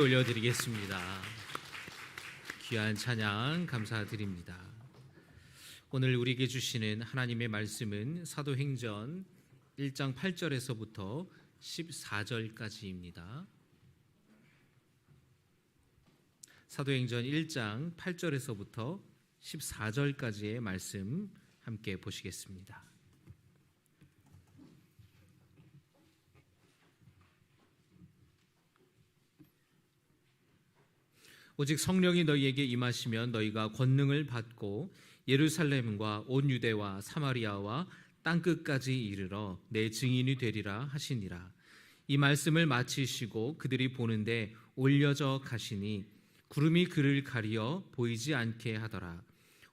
올려드리겠습니다. 귀한 찬양 감사드립니다. 오늘 우리에게 주시는 하나님의 말씀은 사도행전 1장 8절에서부터 14절까지입니다. 사도행전 1장 8절에서부터 14절까지의 말씀 함께 보시겠습니다. 오직 성령이 너희에게 임하시면 너희가 권능을 받고 예루살렘과 온 유대와 사마리아와 땅끝까지 이르러 내 증인이 되리라 하시니라. 이 말씀을 마치시고 그들이 보는데 올려져 가시니 구름이 그를 가리어 보이지 않게 하더라.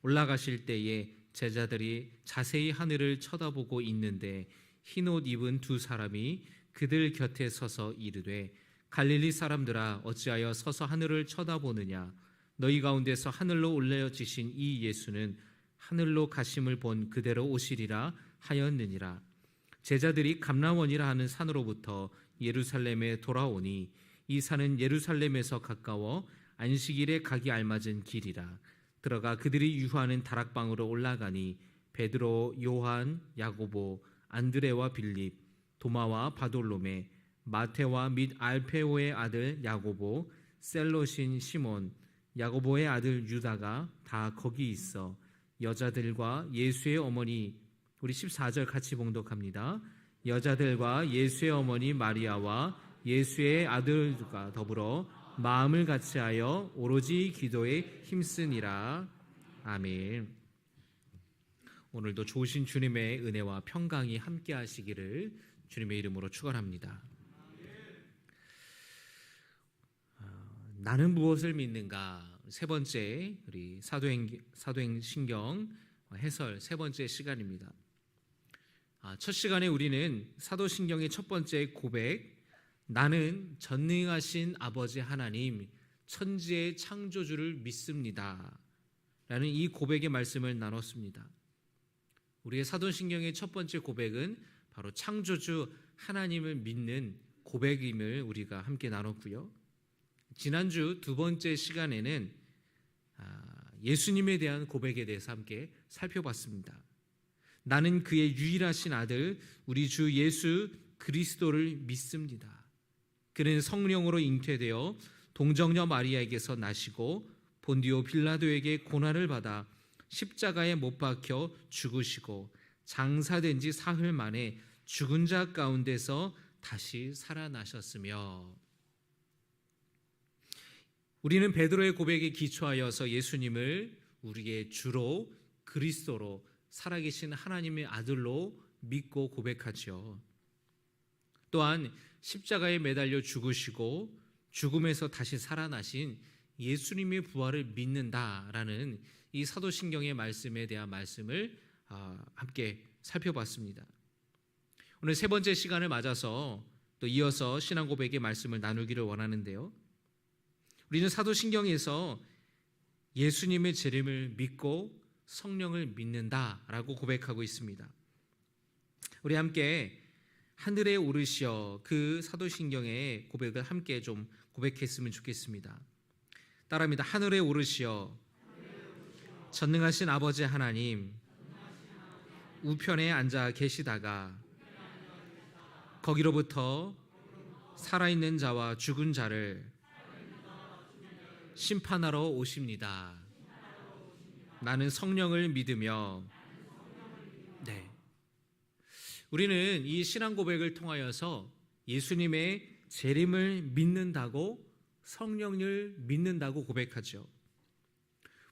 올라가실 때에 제자들이 자세히 하늘을 쳐다보고 있는데 흰옷 입은 두 사람이 그들 곁에 서서 이르되 갈릴리 사람들아 어찌하여 서서 하늘을 쳐다보느냐. 너희 가운데서 하늘로 올려지신 이 예수는 하늘로 가심을 본 그대로 오시리라 하였느니라. 제자들이 감람원이라 하는 산으로부터 예루살렘에 돌아오니 이 산은 예루살렘에서 가까워 안식일에 가기 알맞은 길이라. 들어가 그들이 유하는 다락방으로 올라가니 베드로, 요한, 야고보, 안드레와 빌립, 도마와 바돌로메, 마테와 및 알페오의 아들 야고보, 셀롯인 시몬, 야고보의 아들 유다가 다 거기 있어 여자들과 예수의 어머니, 우리 14절 같이 봉독합니다. 여자들과 예수의 어머니 마리아와 예수의 아들과 더불어 마음을 같이하여 오로지 기도에 힘쓰니라. 아멘. 오늘도 좋으신 주님의 은혜와 평강이 함께 하시기를 주님의 이름으로 축원합니다. 나는 무엇을 믿는가? 세 번째 우리 사도행신경 해설 세 번째 시간입니다. 첫 시간에 우리는 사도신경의 첫 번째 고백, 나는 전능하신 아버지 하나님 천지의 창조주를 믿습니다 라는 이 고백의 말씀을 나눴습니다. 우리의 사도신경의 첫 번째 고백은 바로 창조주 하나님을 믿는 고백임을 우리가 함께 나눴고요. 지난주 두 번째 시간에는 예수님에 대한 고백에 대해서 함께 살펴봤습니다. 나는 그의 유일하신 아들 우리 주 예수 그리스도를 믿습니다. 그는 성령으로 잉태되어 동정녀 마리아에게서 나시고 본디오 빌라도에게 고난을 받아 십자가에 못 박혀 죽으시고 장사된 지 사흘 만에 죽은 자 가운데서 다시 살아나셨으며, 우리는 베드로의 고백에 기초하여서 예수님을 우리의 주로 그리스도로 살아계신 하나님의 아들로 믿고 고백하죠. 또한 십자가에 매달려 죽으시고 죽음에서 다시 살아나신 예수님의 부활을 믿는다라는 이 사도신경의 말씀에 대한 말씀을 함께 살펴봤습니다. 오늘 세 번째 시간을 맞아서 또 이어서 신앙 고백의 말씀을 나누기를 원하는데요. 우리는 사도신경에서 예수님의 재림을 믿고 성령을 믿는다라고 고백하고 있습니다. 우리 함께 하늘에 오르시어 그 사도신경의 고백을 함께 좀 고백했으면 좋겠습니다. 따라합니다. 하늘에 오르시어 전능하신 아버지 하나님 우편에 앉아 계시다가 거기로부터 살아있는 자와 죽은 자를 심판하러 오십니다. 나는 성령을 믿으며, 네, 우리는 이 신앙 고백을 통하여서 예수님의 재림을 믿는다고, 성령을 믿는다고 고백하죠.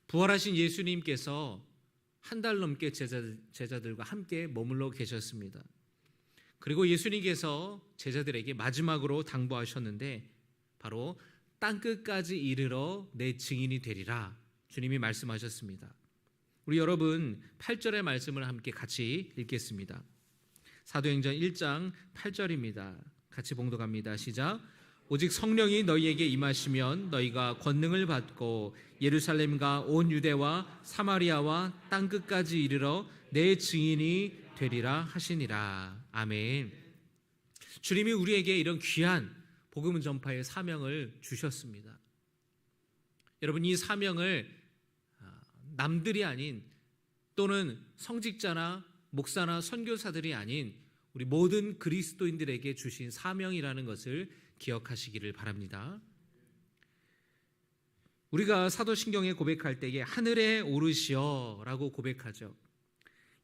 부활하신 예수님께서 한 달 넘게 제자들과 함께 머물러 계셨습니다. 그리고 예수님께서 제자들에게 마지막으로 당부하셨는데 바로 땅끝까지 이르러 내 증인이 되리라 주님이 말씀하셨습니다. 우리 여러분 8절의 말씀을 함께 같이 읽겠습니다. 사도행전 1장 8절입니다. 같이 봉독합니다. 시작. 오직 성령이 너희에게 임하시면 너희가 권능을 받고 예루살렘과 온 유대와 사마리아와 땅끝까지 이르러 내 증인이 되리라 하시니라. 아멘. 주님이 우리에게 이런 귀한 복음 전파의 사명을 주셨습니다. 여러분, 이 사명을 남들이 아닌 또는 성직자나 목사나 선교사들이 아닌 우리 모든 그리스도인들에게 주신 사명이라는 것을 기억하시기를 바랍니다. 우리가 사도신경에 고백할 때에 하늘에 오르시어 라고 고백하죠.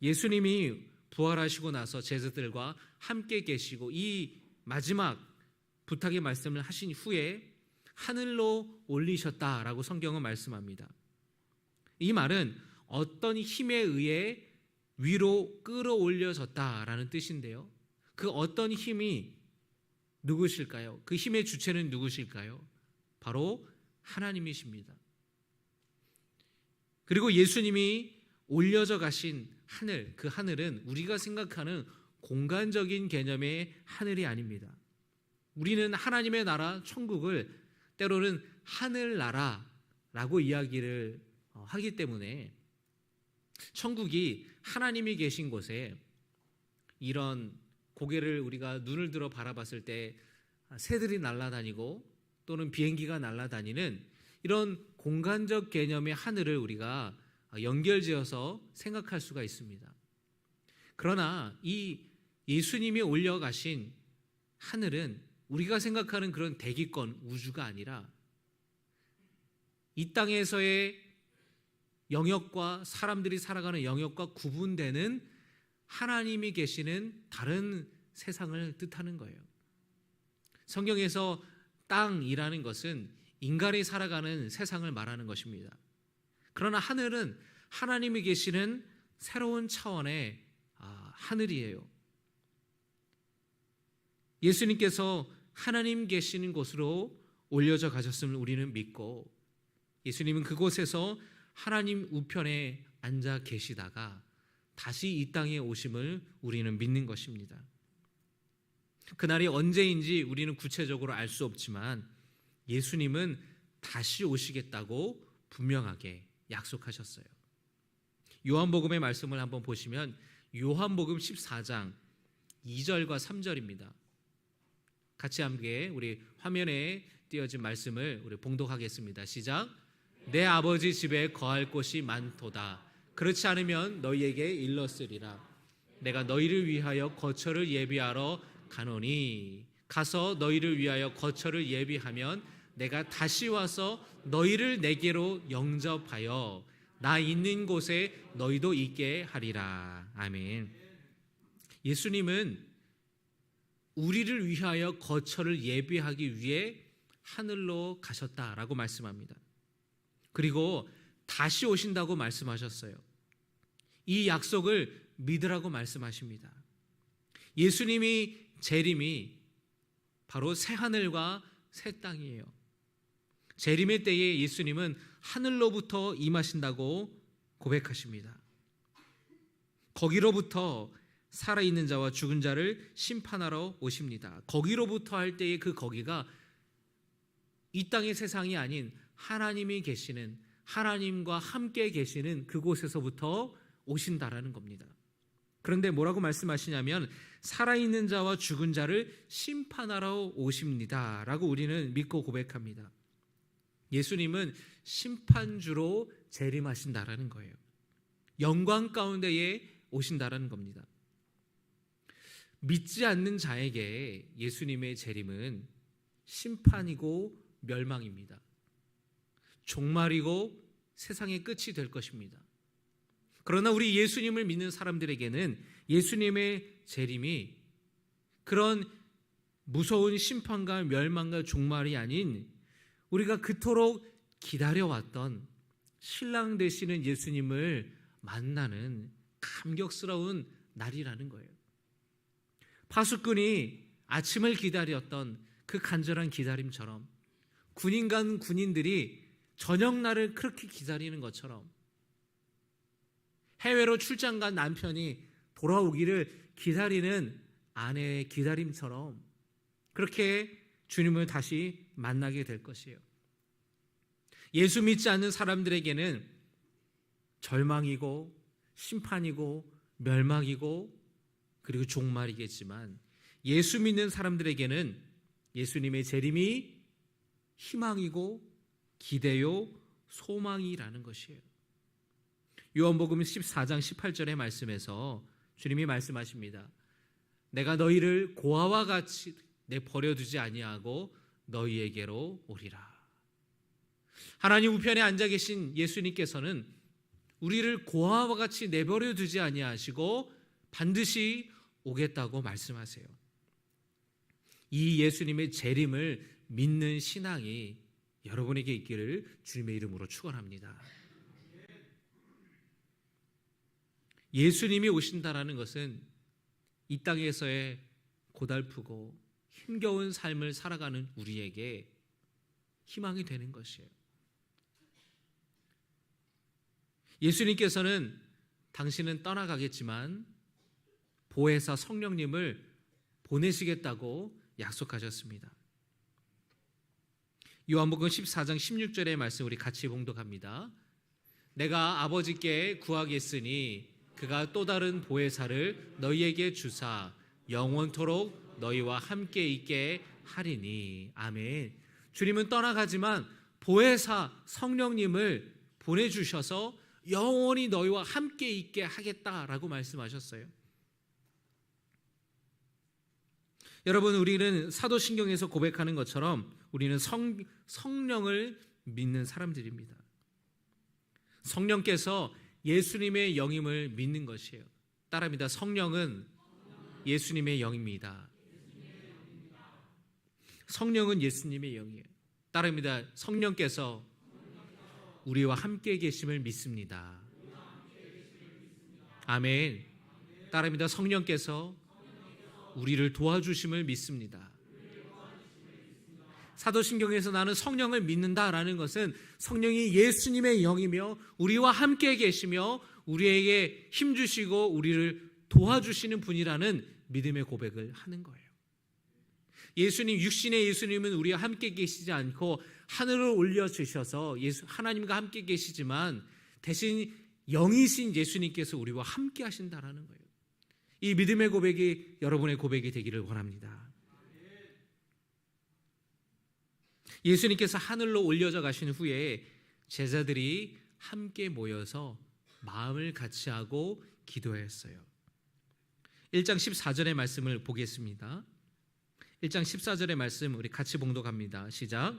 예수님이 부활하시고 나서 제자들과 함께 계시고 이 마지막 부탁의 말씀을 하신 후에 하늘로 올리셨다라고 성경은 말씀합니다. 이 말은 어떤 힘에 의해 위로 끌어올려졌다라는 뜻인데요. 그 어떤 힘이 누구실까요? 그 힘의 주체는 누구실까요? 바로 하나님이십니다. 그리고 예수님이 올려져 가신 하늘, 그 하늘은 우리가 생각하는 공간적인 개념의 하늘이 아닙니다. 우리는 하나님의 나라, 천국을 때로는 하늘나라라고 이야기를 하기 때문에 천국이 하나님이 계신 곳에 이런 고개를 우리가 눈을 들어 바라봤을 때 새들이 날아다니고 또는 비행기가 날아다니는 이런 공간적 개념의 하늘을 우리가 연결지어서 생각할 수가 있습니다. 그러나 이 예수님이 올려가신 하늘은 우리가 생각하는 그런 대기권 우주가 아니라 이 땅에서의 영역과 사람들이 살아가는 영역과 구분되는 하나님이 계시는 다른 세상을 뜻하는 거예요. 성경에서 땅이라는 것은 인간이 살아가는 세상을 말하는 것입니다. 그러나 하늘은 하나님이 계시는 새로운 차원의 하늘이에요. 예수님께서 하나님 계시는 곳으로 올려져 가셨음을 우리는 믿고 예수님은 그곳에서 하나님 우편에 앉아 계시다가 다시 이 땅에 오심을 우리는 믿는 것입니다. 그날이 언제인지 우리는 구체적으로 알 수 없지만 예수님은 다시 오시겠다고 분명하게 약속하셨어요. 요한복음의 말씀을 한번 보시면 요한복음 14장 2절과 3절입니다. 같이 함께 우리 화면에 띄어진 말씀을 우리 봉독하겠습니다. 시작. 내 아버지 집에 거할 곳이 많도다. 그렇지 않으면 너희에게 일렀으리라. 내가 너희를 위하여 거처를 예비하러 가노니 가서 너희를 위하여 거처를 예비하면 내가 다시 와서 너희를 내게로 영접하여 나 있는 곳에 너희도 있게 하리라. 아멘. 예수님은 우리를 위하여 거처를 예비하기 위해 하늘로 가셨다라고 말씀합니다. 그리고 다시 오신다고 말씀하셨어요. 이 약속을 믿으라고 말씀하십니다. 예수님이 재림이 바로 새 하늘과 새 땅이에요. 재림의 때에 예수님은 하늘로부터 임하신다고 고백하십니다. 거기로부터 살아있는 자와 죽은 자를 심판하러 오십니다. 거기로부터 할 때의 그 거기가 이 땅의 세상이 아닌 하나님이 계시는, 하나님과 함께 계시는 그곳에서부터 오신다라는 겁니다. 그런데 뭐라고 말씀하시냐면 살아있는 자와 죽은 자를 심판하러 오십니다 라고 우리는 믿고 고백합니다. 예수님은 심판주로 재림하신다라는 거예요. 영광 가운데에 오신다라는 겁니다. 믿지 않는 자에게 예수님의 재림은 심판이고 멸망입니다. 종말이고 세상의 끝이 될 것입니다. 그러나 우리 예수님을 믿는 사람들에게는 예수님의 재림이 그런 무서운 심판과 멸망과 종말이 아닌 우리가 그토록 기다려왔던 신랑 되시는 예수님을 만나는 감격스러운 날이라는 거예요. 파수꾼이 아침을 기다렸던 그 간절한 기다림처럼 군인들이 저녁날을 그렇게 기다리는 것처럼 해외로 출장 간 남편이 돌아오기를 기다리는 아내의 기다림처럼 그렇게 주님을 다시 만나게 될 것이에요. 예수 믿지 않는 사람들에게는 절망이고 심판이고 멸망이고 그리고 종말이겠지만 예수 믿는 사람들에게는 예수님의 재림이 희망이고 기대요 소망이라는 것이에요. 요한복음 14장 18절의 말씀에서 주님이 말씀하십니다. 내가 너희를 고아와 같이 버려두지 아니하고 너희에게로 오리라. 하나님 우편에 앉아 계신 예수님께서는 우리를 고아와 같이 내버려 두지 아니하시고 반드시 오겠다고 말씀하세요. 이 예수님의 재림을 믿는 신앙이 여러분에게 있기를 주님의 이름으로 축원합니다. 예수님이 오신다라는 것은 이 땅에서의 고달프고 힘겨운 삶을 살아가는 우리에게 희망이 되는 것이에요. 예수님께서는 당신은 떠나가겠지만 보혜사 성령님을 보내시겠다고 약속하셨습니다. 요한복음 14장 16절의 말씀 우리 같이 봉독합니다. 내가 아버지께 구하겠으니 그가 또 다른 보혜사를 너희에게 주사 영원토록 너희와 함께 있게 하리니. 아멘. 주님은 떠나가지만 보혜사 성령님을 보내주셔서 영원히 너희와 함께 있게 하겠다라고 말씀하셨어요. 여러분, 우리는 사도신경에서 고백하는 것처럼 우리는 성령을 믿는 사람들입니다. 성령께서 예수님의 영임을 믿는 것이에요. 따라합니다. 성령은 예수님의 영입니다. 성령은 예수님의 영이에요. 따라합니다. 성령께서 우리와 함께 계심을 믿습니다. 아멘. 따라합니다. 성령께서 우리를 도와주심을 믿습니다. 사도신경에서 나는 성령을 믿는다라는 것은 성령이 예수님의 영이며 우리와 함께 계시며 우리에게 힘주시고 우리를 도와주시는 분이라는 믿음의 고백을 하는 거예요. 예수님, 육신의 예수님은 우리와 함께 계시지 않고 하늘을 올려주셔서 하나님과 함께 계시지만 대신 영이신 예수님께서 우리와 함께 하신다라는 거예요. 이 믿음의 고백이 여러분의 고백이 되기를 원합니다. 예수님께서 하늘로 올려져 가신 후에 제자들이 함께 모여서 마음을 같이 하고 기도했어요. 1장 14절의 말씀을 보겠습니다. 1장 14절의 말씀 우리 같이 봉독합니다. 시작.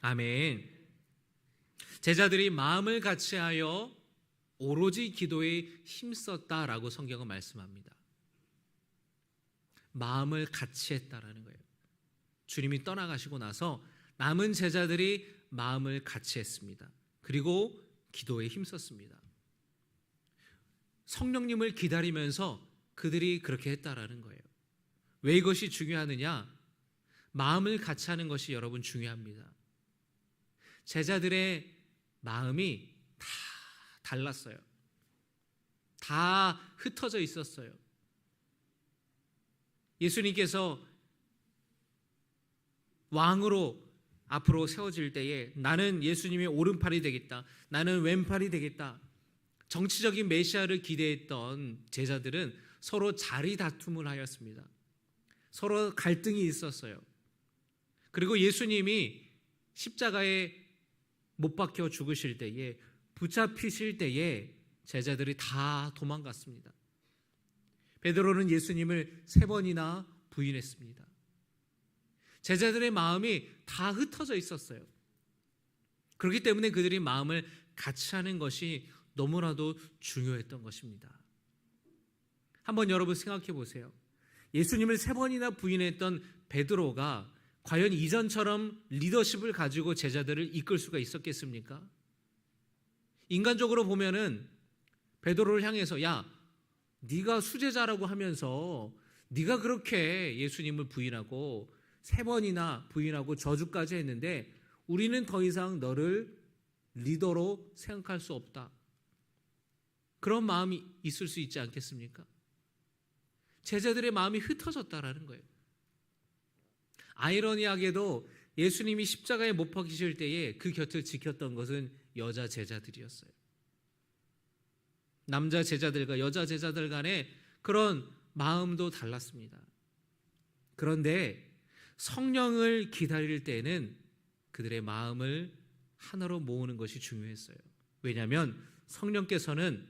아멘. 제자들이 마음을 같이하여 오로지 기도에 힘썼다라고 성경은 말씀합니다. 마음을 같이했다라는 거예요. 주님이 떠나가시고 나서 남은 제자들이 마음을 같이했습니다. 그리고 기도에 힘썼습니다. 성령님을 기다리면서 그들이 그렇게 했다라는 거예요. 왜 이것이 중요하느냐? 마음을 같이 하는 것이 여러분 중요합니다. 제자들의 마음이 다 달랐어요. 다 흩어져 있었어요. 예수님께서 왕으로 앞으로 세워질 때에 나는 예수님의 오른팔이 되겠다, 나는 왼팔이 되겠다, 정치적인 메시아를 기대했던 제자들은 서로 자리 다툼을 하였습니다. 서로 갈등이 있었어요. 그리고 예수님이 십자가에 못 박혀 죽으실 때에, 붙잡히실 때에 제자들이 다 도망갔습니다. 베드로는 예수님을 3번이나 부인했습니다. 제자들의 마음이 다 흩어져 있었어요. 그렇기 때문에 그들이 마음을 같이 하는 것이 너무나도 중요했던 것입니다. 한번 여러분 생각해 보세요. 예수님을 3번이나 부인했던 베드로가 과연 이전처럼 리더십을 가지고 제자들을 이끌 수가 있었겠습니까? 인간적으로 보면은 베드로를 향해서 야, 네가 수제자라고 하면서 네가 그렇게 예수님을 부인하고 3번이나 부인하고 저주까지 했는데 우리는 더 이상 너를 리더로 생각할 수 없다. 그런 마음이 있을 수 있지 않겠습니까? 제자들의 마음이 흩어졌다라는 거예요. 아이러니하게도 예수님이 십자가에 못 박히실 때에 그 곁을 지켰던 것은 여자 제자들이었어요. 남자 제자들과 여자 제자들 간의 그런 마음도 달랐습니다. 그런데 성령을 기다릴 때에는 그들의 마음을 하나로 모으는 것이 중요했어요. 왜냐하면 성령께서는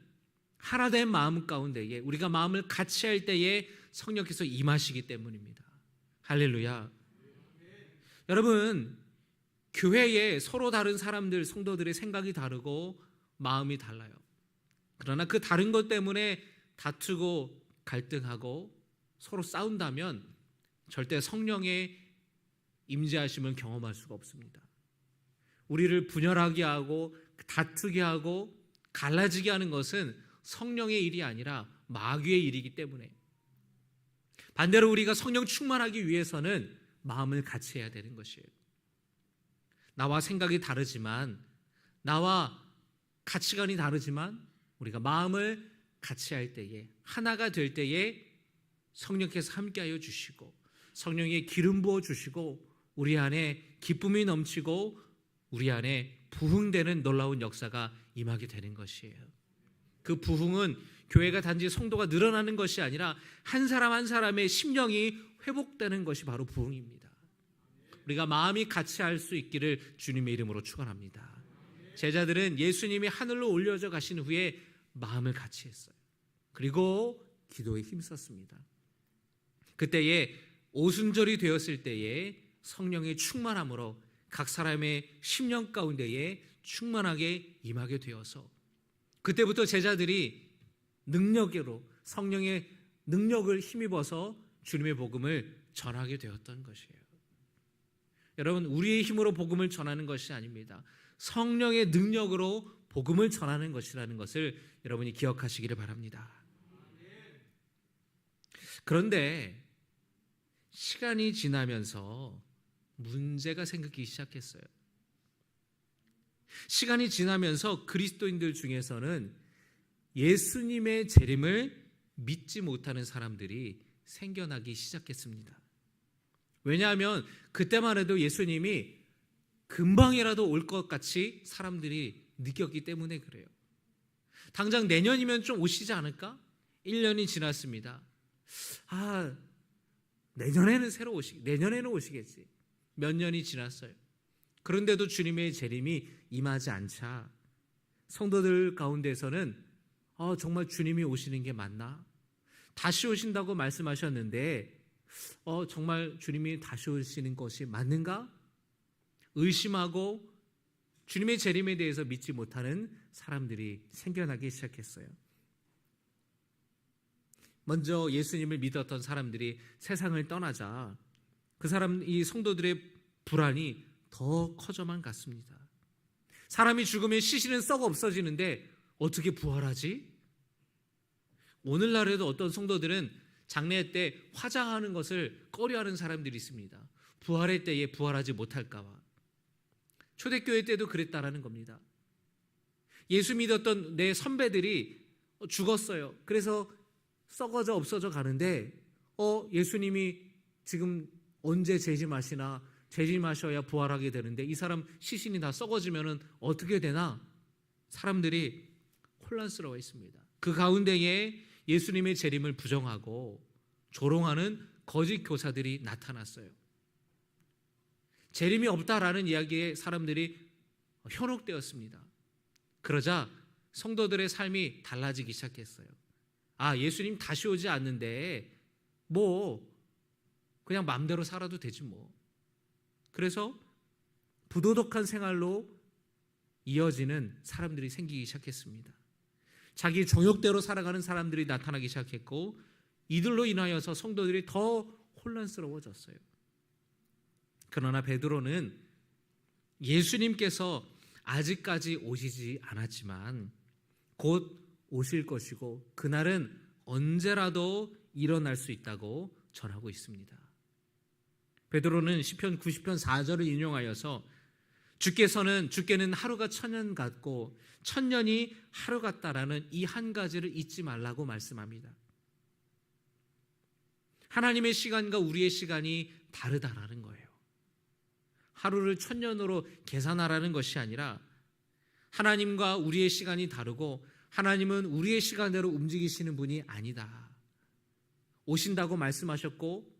하나된 마음 가운데에, 우리가 마음을 같이 할 때에 성령께서 임하시기 때문입니다. 할렐루야. 여러분, 교회에 서로 다른 사람들, 성도들의 생각이 다르고 마음이 달라요. 그러나 그 다른 것 때문에 다투고 갈등하고 서로 싸운다면 절대 성령의 임재하심을 경험할 수가 없습니다. 우리를 분열하게 하고 다투게 하고 갈라지게 하는 것은 성령의 일이 아니라 마귀의 일이기 때문에, 반대로 우리가 성령 충만하기 위해서는 마음을 같이 해야 되는 것이에요. 나와 생각이 다르지만, 나와 가치관이 다르지만 우리가 마음을 같이 할 때에, 하나가 될 때에 성령께서 함께하여 주시고 성령의 기름 부어 주시고 우리 안에 기쁨이 넘치고 우리 안에 부흥되는 놀라운 역사가 임하게 되는 것이에요. 그 부흥은 교회가 단지 성도가 늘어나는 것이 아니라 한 사람 한 사람의 심령이 회복되는 것이 바로 부흥입니다. 우리가 마음이 같이 할 수 있기를 주님의 이름으로 축원합니다. 제자들은 예수님이 하늘로 올려져 가신 후에 마음을 같이 했어요. 그리고 기도에 힘썼습니다. 그때에 오순절이 되었을 때에 성령의 충만함으로 각 사람의 심령 가운데에 충만하게 임하게 되어서 그때부터 제자들이 능력으로, 성령의 능력을 힘입어서 주님의 복음을 전하게 되었던 것이에요. 여러분, 우리의 힘으로 복음을 전하는 것이 아닙니다. 성령의 능력으로 복음을 전하는 것이라는 것을 여러분이 기억하시기를 바랍니다. 그런데 시간이 지나면서 문제가 생기기 시작했어요. 시간이 지나면서 그리스도인들 중에서는 예수님의 재림을 믿지 못하는 사람들이 생겨나기 시작했습니다. 왜냐하면 그때만 해도 예수님이 금방이라도 올 것 같이 사람들이 느꼈기 때문에 그래요. 당장 내년이면 좀 오시지 않을까? 1년이 지났습니다. 내년에는 오시겠지. 몇 년이 지났어요. 그런데도 주님의 재림이 임하지 않자 성도들 가운데서는 정말 주님이 오시는 게 맞나? 다시 오신다고 말씀하셨는데 정말 주님이 다시 오시는 것이 맞는가? 의심하고 주님의 재림에 대해서 믿지 못하는 사람들이 생겨나기 시작했어요. 먼저 예수님을 믿었던 사람들이 세상을 떠나자 이 성도들의 불안이 더 커져만 갔습니다. 사람이 죽으면 시신은 썩어 없어지는데 어떻게 부활하지? 오늘날에도 어떤 성도들은 장례 때 화장하는 것을 꺼려하는 사람들이 있습니다. 부활의 때에 부활하지 못할까 봐. 초대교회 때도 그랬다라는 겁니다. 예수 믿었던 내 선배들이 죽었어요. 그래서 썩어져 없어져 가는데 예수님이 지금 언제 재림하셔야 부활하게 되는데 이 사람 시신이 다 썩어지면 어떻게 되나? 사람들이 혼란스러워 있습니다. 그 가운데에 예수님의 재림을 부정하고 조롱하는 거짓 교사들이 나타났어요. 재림이 없다라는 이야기에 사람들이 현혹되었습니다. 그러자 성도들의 삶이 달라지기 시작했어요. 예수님 다시 오지 않는데 그냥 마음대로 살아도 되지 뭐. 그래서 부도덕한 생활로 이어지는 사람들이 생기기 시작했습니다. 자기 정욕대로 살아가는 사람들이 나타나기 시작했고 이들로 인하여서 성도들이 더 혼란스러워졌어요. 그러나 베드로는 예수님께서 아직까지 오시지 않았지만 곧 오실 것이고 그날은 언제라도 일어날 수 있다고 전하고 있습니다. 베드로는 시편 90편 4절을 인용하여서 주께는 하루가 천년 같고 천년이 하루 같다라는 이 한 가지를 잊지 말라고 말씀합니다. 하나님의 시간과 우리의 시간이 다르다라는 거예요. 하루를 천년으로 계산하라는 것이 아니라 하나님과 우리의 시간이 다르고 하나님은 우리의 시간대로 움직이시는 분이 아니다. 오신다고 말씀하셨고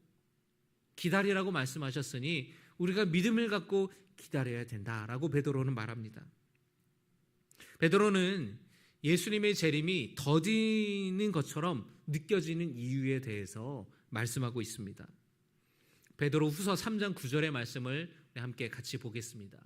기다리라고 말씀하셨으니 우리가 믿음을 갖고 기다려야 된다라고 베드로는 말합니다. 베드로는 예수님의 재림이 더디는 것처럼 느껴지는 이유에 대해서 말씀하고 있습니다. 베드로 후서 3장 9절의 말씀을 함께 같이 보겠습니다.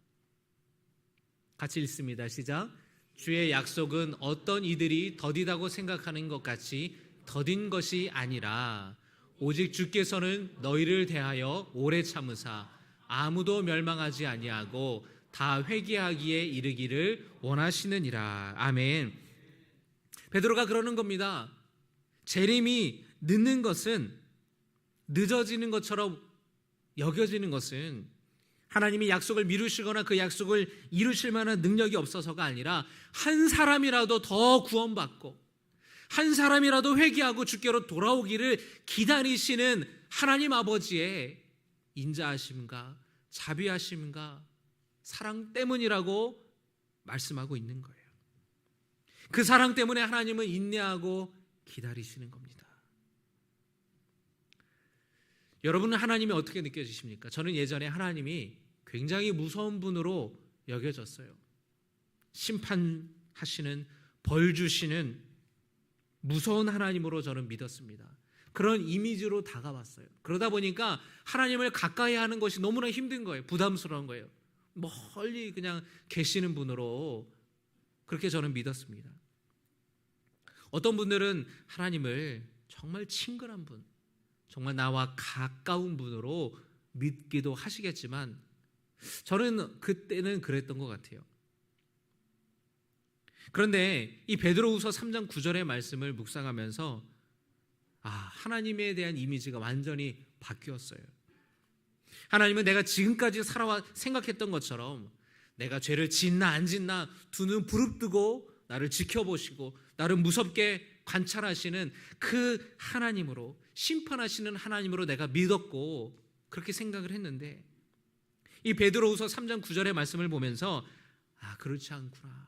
같이 읽습니다. 시작. 주의 약속은 어떤 이들이 더디다고 생각하는 것 같이 더딘 것이 아니라 오직 주께서는 너희를 대하여 오래 참으사 아무도 멸망하지 아니하고 다 회개하기에 이르기를 원하시느니라. 아멘. 베드로가 그러는 겁니다. 재림이 늦는 것은, 늦어지는 것처럼 여겨지는 것은 하나님이 약속을 미루시거나 그 약속을 이루실 만한 능력이 없어서가 아니라 한 사람이라도 더 구원받고 한 사람이라도 회개하고 주께로 돌아오기를 기다리시는 하나님 아버지의 인자하심과 자비하심과 사랑 때문이라고 말씀하고 있는 거예요. 그 사랑 때문에 하나님은 인내하고 기다리시는 겁니다. 여러분은 하나님이 어떻게 느껴지십니까? 저는 예전에 하나님이 굉장히 무서운 분으로 여겨졌어요. 심판하시는, 벌 주시는 무서운 하나님으로 저는 믿었습니다. 그런 이미지로 다가왔어요. 그러다 보니까 하나님을 가까이 하는 것이 너무나 힘든 거예요. 부담스러운 거예요. 멀리 그냥 계시는 분으로 그렇게 저는 믿었습니다. 어떤 분들은 하나님을 정말 친근한 분, 정말 나와 가까운 분으로 믿기도 하시겠지만 저는 그때는 그랬던 것 같아요. 그런데 이 베드로후서 3장 9절의 말씀을 묵상하면서 하나님에 대한 이미지가 완전히 바뀌었어요. 하나님은 내가 지금까지 살아와 생각했던 것처럼 내가 죄를 짓나 안 짓나 두 눈 부릅뜨고 나를 지켜보시고 나를 무섭게 관찰하시는 그 하나님으로, 심판하시는 하나님으로 내가 믿었고 그렇게 생각을 했는데 이 베드로후서 3장 9절의 말씀을 보면서 그렇지 않구나.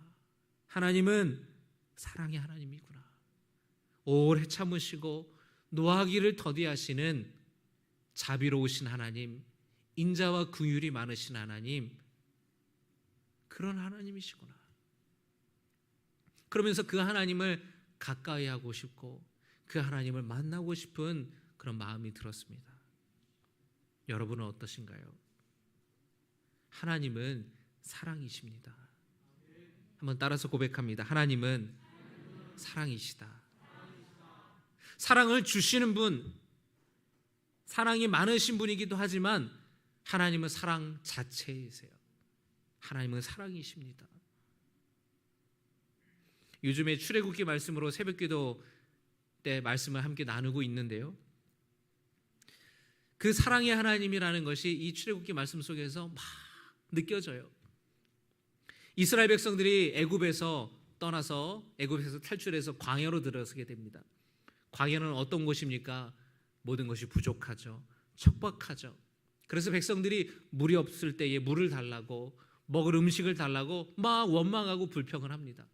하나님은 사랑의 하나님이구나. 오래 참으시고 노하기를 더디하시는 자비로우신 하나님, 인자와 긍휼이 많으신 하나님, 그런 하나님이시구나. 그러면서 그 하나님을 가까이 하고 싶고 그 하나님을 만나고 싶은 그런 마음이 들었습니다. 여러분은 어떠신가요? 하나님은 사랑이십니다. 한번 따라서 고백합니다. 하나님은 사랑이시다. 사랑을 주시는 분, 사랑이 많으신 분이기도 하지만 하나님은 사랑 자체이세요. 하나님은 사랑이십니다. 요즘에 출애굽기 말씀으로 새벽기도 때 말씀을 함께 나누고 있는데요. 그 사랑의 하나님이라는 것이 이 출애굽기 말씀 속에서 막 느껴져요. 이스라엘 백성들이 애굽에서 떠나서 애굽에서 탈출해서 광야로 들어서게 됩니다. 광야는 어떤 곳입니까? 모든 것이 부족하죠. 척박하죠. 그래서 백성들이 물이 없을 때에 물을 달라고, 먹을 음식을 달라고 막 원망하고 불평을 합니다.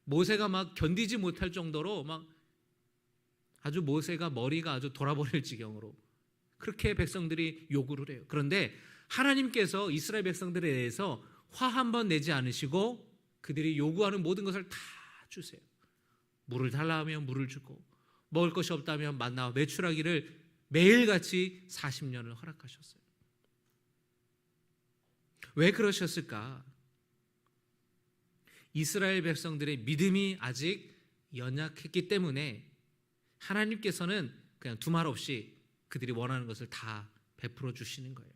모세가 막 견디지 못할 정도로 막 아주 모세가 머리가 아주 돌아버릴 지경으로 그렇게 백성들이 요구를 해요. 그런데 하나님께서 이스라엘 백성들에 대해서 화 한 번 내지 않으시고 그들이 요구하는 모든 것을 다 주세요. 물을 달라 하면 물을 주고 먹을 것이 없다면 만나와 매출하기를 매일같이 40년을 허락하셨어요. 왜 그러셨을까? 이스라엘 백성들의 믿음이 아직 연약했기 때문에 하나님께서는 그냥 두말 없이 그들이 원하는 것을 다 베풀어 주시는 거예요.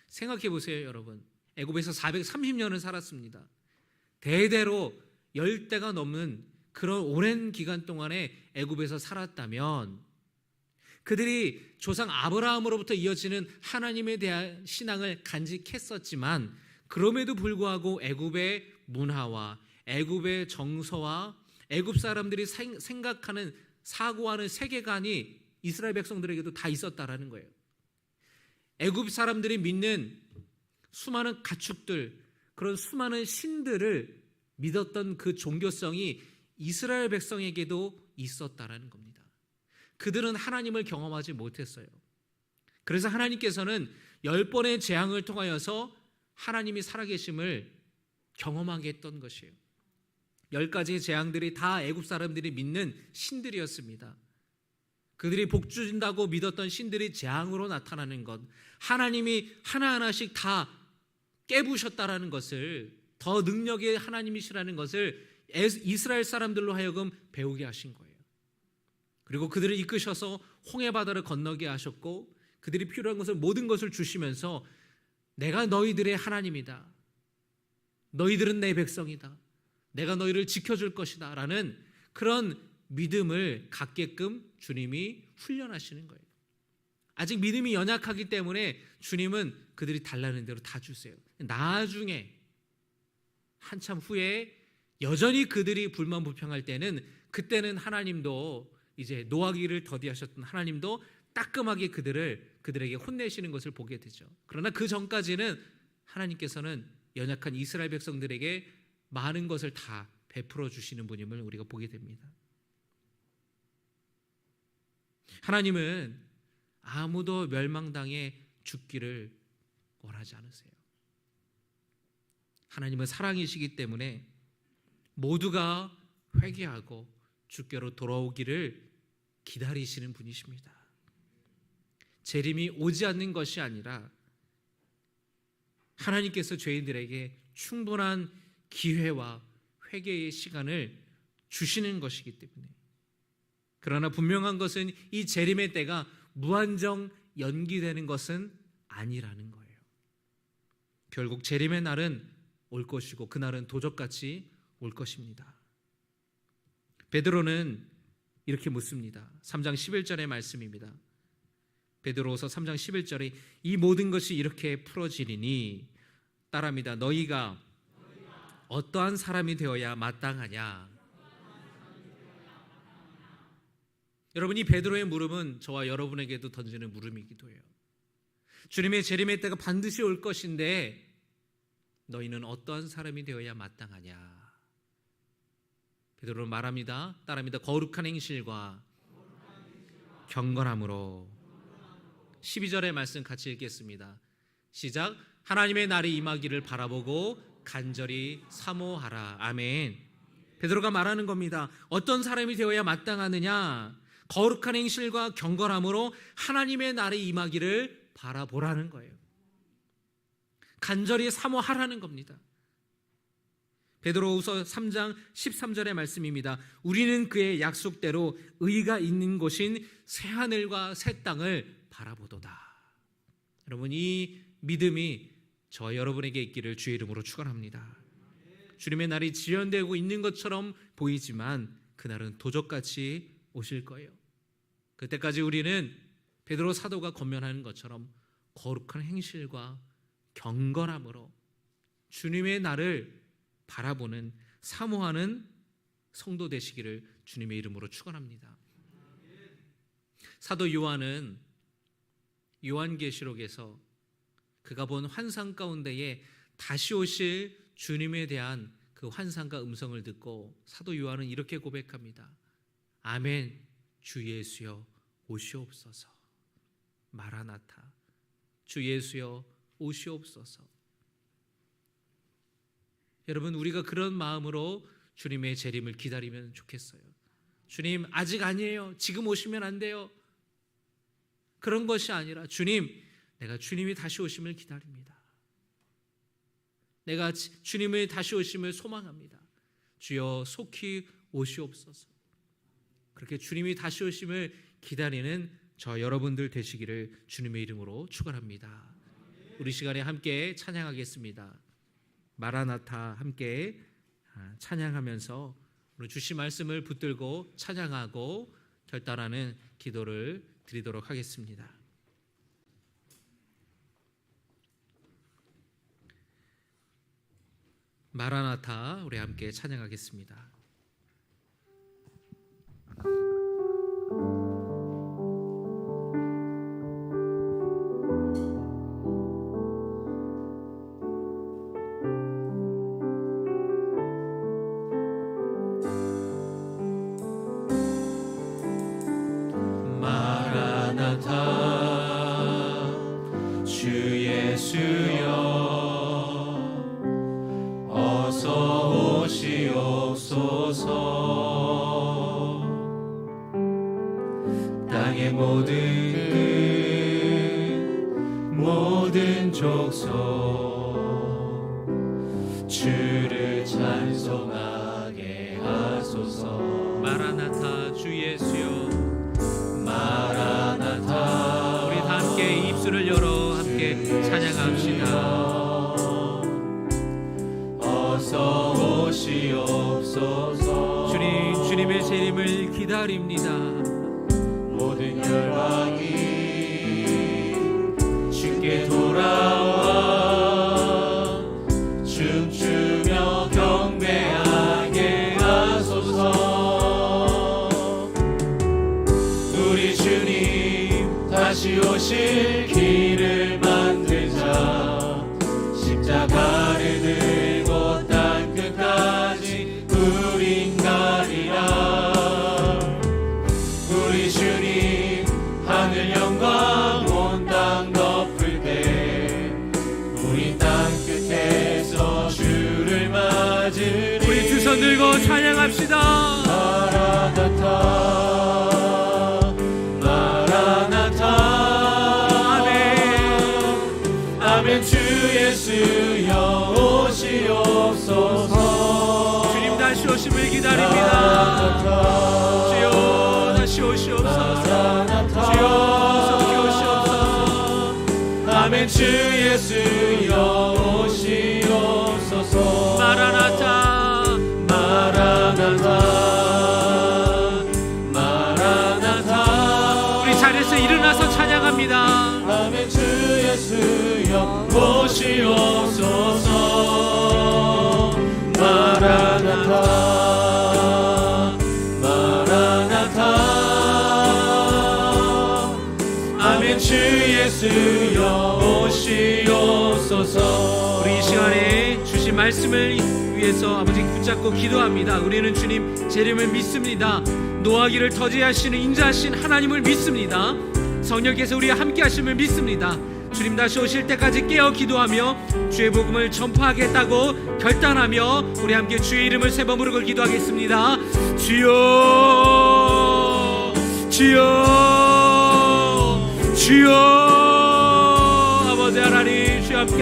생각해 보세요, 여러분. 애굽에서 430년을 살았습니다. 대대로 10대가 넘는 그런 오랜 기간 동안에 애굽에서 살았다면 그들이 조상 아브라함으로부터 이어지는 하나님에 대한 신앙을 간직했었지만 그럼에도 불구하고 애굽의 문화와 애굽의 정서와 애굽 사람들이 생각하는 사고하는 세계관이 이스라엘 백성들에게도 다 있었다라는 거예요. 애굽 사람들이 믿는 수많은 가축들, 그런 수많은 신들을 믿었던 그 종교성이 이스라엘 백성에게도 있었다라는 겁니다. 그들은 하나님을 경험하지 못했어요. 그래서 하나님께서는 10번의 재앙을 통하여서 하나님이 살아계심을 경험하게 했던 것이에요. 10가지의 재앙들이 다 애굽 사람들이 믿는 신들이었습니다. 그들이 복 준다고 믿었던 신들이 재앙으로 나타나는 것, 하나님이 하나하나씩 다 깨부셨다라는 것을, 더 능력의 하나님이시라는 것을 이스라엘 사람들로 하여금 배우게 하신 거예요. 그리고 그들을 이끄셔서 홍해 바다를 건너게 하셨고, 그들이 필요한 것을, 모든 것을 주시면서 내가 너희들의 하나님이다, 너희들은 내 백성이다, 내가 너희를 지켜줄 것이다 라는 그런 믿음을 갖게끔 주님이 훈련하시는 거예요. 아직 믿음이 연약하기 때문에 주님은 그들이 달라는 대로 다 주세요. 나중에 한참 후에 여전히 그들이 불만불평할 때는, 그때는 하나님도, 이제 노하기를 더디하셨던 하나님도 따끔하게 그들에게 혼내시는 것을 보게 되죠. 그러나 그 전까지는 하나님께서는 연약한 이스라엘 백성들에게 많은 것을 다 베풀어 주시는 분임을 우리가 보게 됩니다. 하나님은 아무도 멸망당해 죽기를 원하지 않으세요. 하나님은 사랑이시기 때문에 모두가 회개하고 주께로 돌아오기를 기다리시는 분이십니다. 재림이 오지 않는 것이 아니라 하나님께서 죄인들에게 충분한 기회와 회개의 시간을 주시는 것이기 때문에, 그러나 분명한 것은 이 재림의 때가 무한정 연기되는 것은 아니라는 거예요. 결국 재림의 날은 올 것이고 그날은 도적같이 올 것입니다. 베드로는 이렇게 묻습니다. 3장 11절의 말씀입니다. 베드로후서 3장 11절에 이 모든 것이 이렇게 풀어지리니, 따라합니다. 너희가 어떠한 사람이 되어야 마땅하냐? 여러분, 이 베드로의 물음은 저와 여러분에게도 던지는 물음이기도 해요. 주님의 재림의 때가 반드시 올 것인데 너희는 어떠한 사람이 되어야 마땅하냐? 베드로는 말합니다. 따라합니다. 거룩한 행실과 경건함으로. 12절의 말씀 같이 읽겠습니다. 시작. 하나님의 날이 임하기를 바라보고 간절히 사모하라. 아멘. 베드로가 말하는 겁니다. 어떤 사람이 되어야 마땅하느냐? 거룩한 행실과 경건함으로 하나님의 날이 임하기를 바라보라는 거예요. 간절히 사모하라는 겁니다. 베드로후서 3장 13절의 말씀입니다. 우리는 그의 약속대로 의가 있는 곳인 새하늘과 새 땅을 바라보도다. 여러분, 이 믿음이 저 여러분에게 있기를 주의 이름으로 축원합니다. 주님의 날이 지연되고 있는 것처럼 보이지만 그날은 도적같이 오실 거예요. 그때까지 우리는 베드로 사도가 권면하는 것처럼 거룩한 행실과 경건함으로 주님의 날을 바라보는, 사모하는 성도 되시기를 주님의 이름으로 축원합니다. 사도 요한은 요한계시록에서 그가 본 환상 가운데에 다시 오실 주님에 대한 그 환상과 음성을 듣고 사도 요한은 이렇게 고백합니다. 아멘. 주 예수여 오시옵소서. 마라나타. 주 예수여 오시옵소서. 여러분, 우리가 그런 마음으로 주님의 재림을 기다리면 좋겠어요. 주님, 아직 아니에요. 지금 오시면 안 돼요. 그런 것이 아니라, 주님, 내가 주님이 다시 오심을 기다립니다. 내가 주님의 다시 오심을 소망합니다. 주여 속히 오시옵소서. 그렇게 주님이 다시 오심을 기다리는 저 여러분들 되시기를 주님의 이름으로 축원합니다. 우리 시간에 함께 찬양하겠습니다. 마라나타 함께 찬양하면서 오늘 주신 말씀을 붙들고 찬양하고 결단하는 기도를 드리도록 하겠습니다. 마라나타 우리 함께 찬양하겠습니다. 땅의 모든 족속 주를 찬송하게 하소서. 마라나타 주 예수여 마라나타. 우리 다 함께 입술을 열어 함께 찬양합시다. 어서 오시옵소서. 주님의 재림을 기다립니다. 모든 열방이 주께 돌아와 춤추며 경배하게 하소서. 우리 주님 다시 오실 길을 만들자. 십자가를 들고 땅 끝까지 우린 가리라. 우리 주님 하늘 영광 온 땅 덮을 때 우리 땅 끝에서 주를 맞으리. 우리 두 손 들고 찬양합시다. 마라나타 마라나타. 아멘 아멘. 주 예수여 오시옵소서. 주님 다시 오심을 기다립니다. 주여 다시 오시옵소서. 주여 속히 오시옵소서. 아멘. 주 예수여 오시옵소서. 마라나타 마라나타 마라나타. 우리 자리에서 일어나서 찬양합니다. 아멘. 주 예수여 오시옵소서. 마라나타 마라나타. 아멘. 주 예수여 오시옵소서. 우리 이 시간에 주신 말씀을 위해서 아버지 붙잡고 기도합니다. 우리는 주님 재림을 믿습니다. 노하기를 터지하시는 인자하신 하나님을 믿습니다. 성령께서 우리와 함께 하심을 믿습니다. 주님 다시 오실 때까지 깨어 기도하며 주의 복음을 전파하겠다고 결단하며 우리 함께 주의 이름을 세 번 부르고 기도하겠습니다. 주여 주여 주여. 아버지 하나님 주여 함께